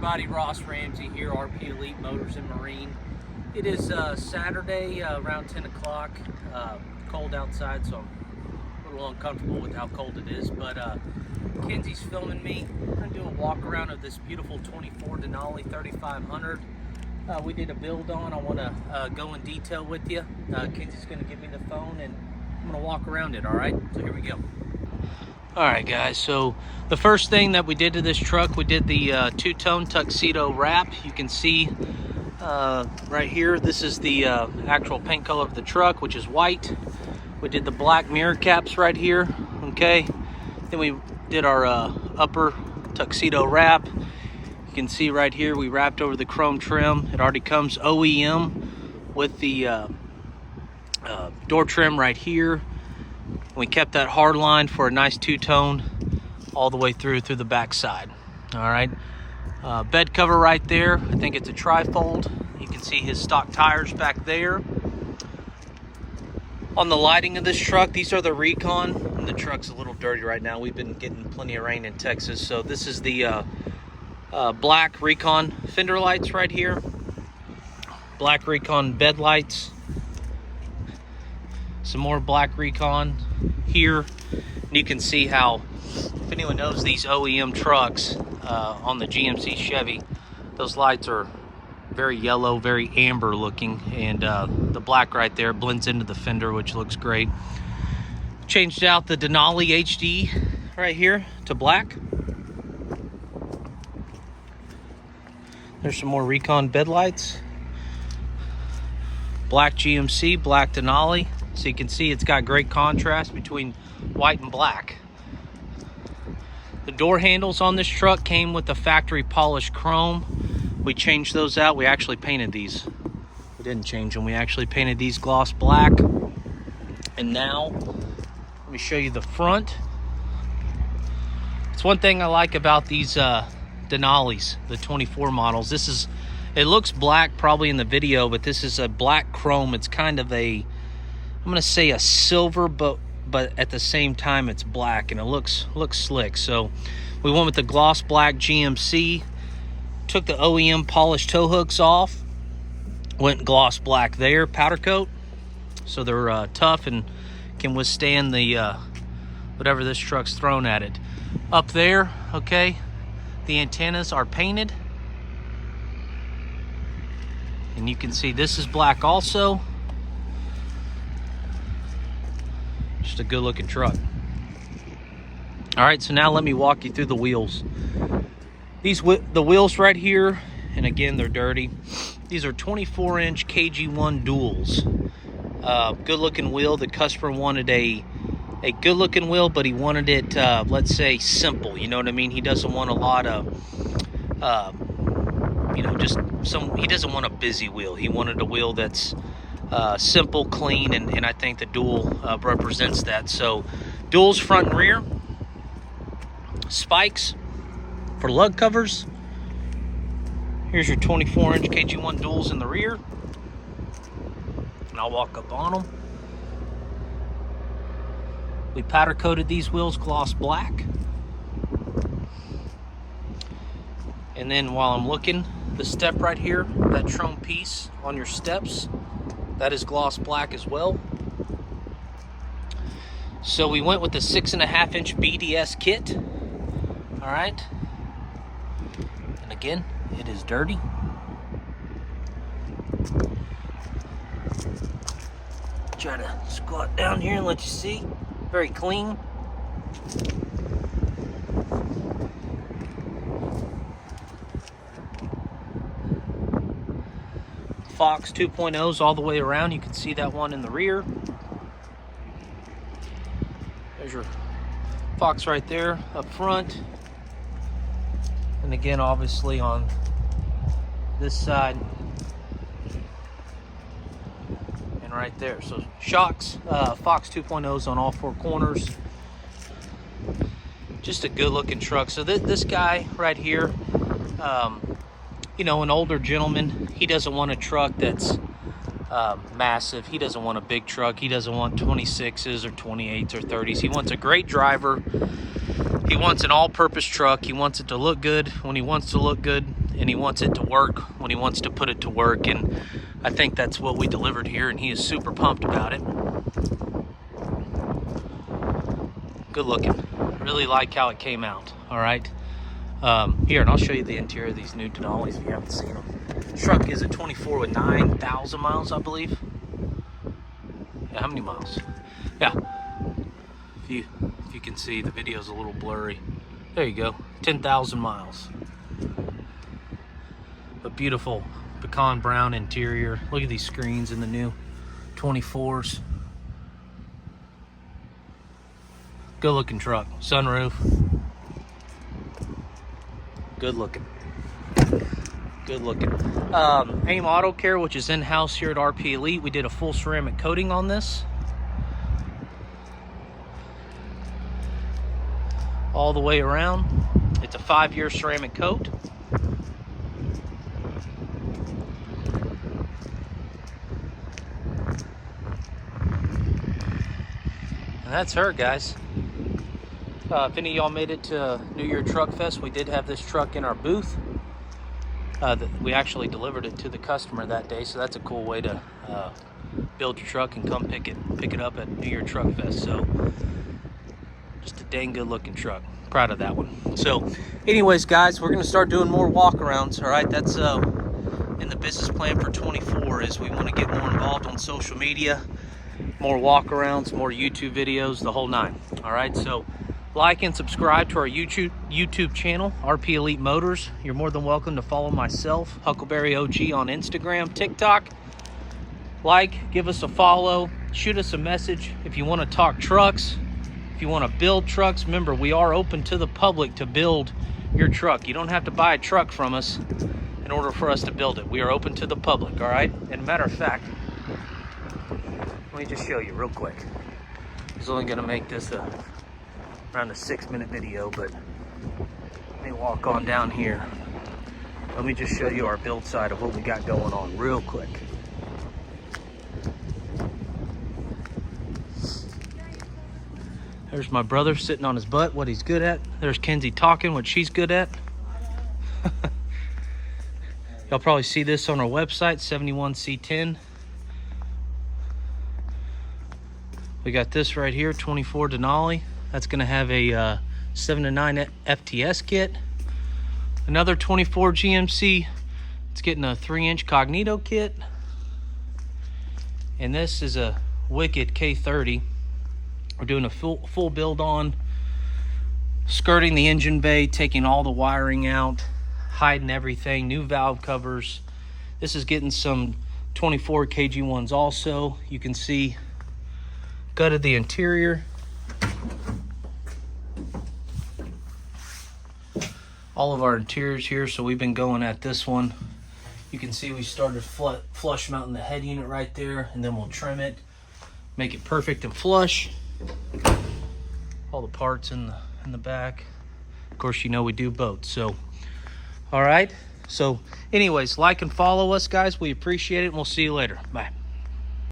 everybody, Ross Ramsey here, RP Elite Motors and Marine. It is Saturday around 10 o'clock, cold outside, so I'm a little uncomfortable with how cold it is, but Kenzie's filming me. I'm going to do a walk around of this beautiful 24 Denali 3500. We did a build on. I want to go in detail with you. Kenzie's going to give me the phone and I'm going to walk around it, all right? So here we go. All right, guys, so the first thing that we did to this truck, we did the two-tone Tuxedo wrap. You can see right here, this is the actual paint color of the truck, which is white. We did the black mirror caps right here, okay? Then we did our upper Tuxedo wrap. You can see right here, we wrapped over the chrome trim. It already comes OEM with the door trim right here. We kept that hard line for a nice two-tone all the way through the back side. All right, bed cover right there. I think it's a tri-fold. You can see his stock tires back there. On the lighting of this truck, these are the Recon, and the truck's a little dirty right now. We've been getting plenty of rain in Texas, so this is the black Recon fender lights right here. Black Recon bed lights. Some more black Recon here. And you can see how, if anyone knows these OEM trucks on the GMC Chevy, those lights are very yellow, very amber looking, and the black right there blends into the fender, which looks great. Changed out the Denali HD right here to black. There's some more Recon bed lights. Black GMC, black Denali. So you can see it's got great contrast between white and black. The door handles on this truck came with the factory polished chrome. We changed those out. We actually painted these. We didn't change them. We actually painted these gloss black. And now, let me show you the front. It's one thing I like about these Denalis, the 24 models. It looks black probably in the video, but this is a black chrome. It's kind of I'm gonna say a silver, but at the same time it's black, and it looks slick. So we went with the gloss black GMC, took the OEM polished tow hooks off, went gloss black there, powder coat, so they're tough and can withstand the whatever this truck's thrown at it. Up there, okay, the antennas are painted, and you can see this is black also. Just a good looking truck. All right, so now let me walk you through the wheels. The wheels right here, and again, they're dirty. These are 24-inch KG1 Duels. Good looking wheel. The customer wanted a good looking wheel, but he wanted it, let's say, simple. You know what I mean? He doesn't want a lot of, he doesn't want a busy wheel. He wanted a wheel that's simple, clean, and I think the Duel represents that. So Duels front and rear, spikes for lug covers. Here's your 24-inch KG1 Duels in the rear, and I'll walk up on them. We powder coated these wheels gloss black, and then while I'm looking, the step right here, that chrome piece on your steps, that is gloss black as well. So we went with the 6.5-inch BDS kit. All right. And again, it is dirty. Try to squat down here and let you see. Very clean. Fox 2.0s all the way around. You can see that one in the rear. There's your Fox right there up front. And again, obviously on this side and right there. So shocks, Fox 2.0s on all four corners. Just a good looking truck. So this guy right here, you know, an older gentleman, he doesn't want a truck that's massive. He doesn't want a big truck. He doesn't want 26s or 28s or 30s. He wants a great driver. He wants an all-purpose truck. He wants it to look good when he wants to look good, and he wants it to work when he wants to put it to work, and I think that's what we delivered here, and he is super pumped about it. Good looking. Really like how it came out. All right. Here, and I'll show you the interior of these new Denalis if you haven't seen them. This truck is a 24 with 9,000 miles, I believe. Yeah, how many miles? Yeah. If you can see, the video's a little blurry. There you go. 10,000 miles. A beautiful pecan brown interior. Look at these screens in the new 24's. Good looking truck. Sunroof. Good looking. Good looking. AIM Auto Care, which is in-house here at RP Elite, we did a full ceramic coating on this. All the way around. It's a 5-year ceramic coat. And that's her, guys. If any of y'all made it to New Year Truck Fest, we did have this truck in our booth. We actually delivered it to the customer that day, so that's a cool way to build your truck and come pick it up at New Year Truck Fest. So just a dang good looking truck. Proud of that one. So anyways, guys, we're gonna start doing more walkarounds. All right, that's in the business plan for 24 is we want to get more involved on social media, more walkarounds, more YouTube videos, the whole nine. All right, so like and subscribe to our YouTube channel, RP Elite Motors. You're more than welcome to follow myself, Huckleberry OG, on Instagram, TikTok. Like, give us a follow, shoot us a message if you want to talk trucks, if you want to build trucks. Remember, we are open to the public to build your truck. You don't have to buy a truck from us in order for us to build it. We are open to the public, all right? And matter of fact, let me just show you real quick. I was only going to make this around a 6-minute video, but let me walk on down here. Let me just show you our build side of what we got going on real quick. There's my brother sitting on his butt, what he's good at. There's Kenzie talking, what she's good at. Y'all probably see this on our website, 71C10. We got this right here, 24 Denali. That's going to have a 7 to 9 FTS kit. Another 24 GMC. It's getting a 3-inch Cognito kit. And this is a Wicked K30. We're doing a full build on, skirting the engine bay, taking all the wiring out, hiding everything, new valve covers. This is getting some 24 kg ones also. You can see gutted the interior. All of our interiors here, so we've been going at this one. You can see we started flush mounting the head unit right there, and then we'll trim it, make it perfect and flush. All the parts in the back. Of course, you know we do boats. So, all right. So, anyways, like and follow us, guys. We appreciate it, and we'll see you later. Bye.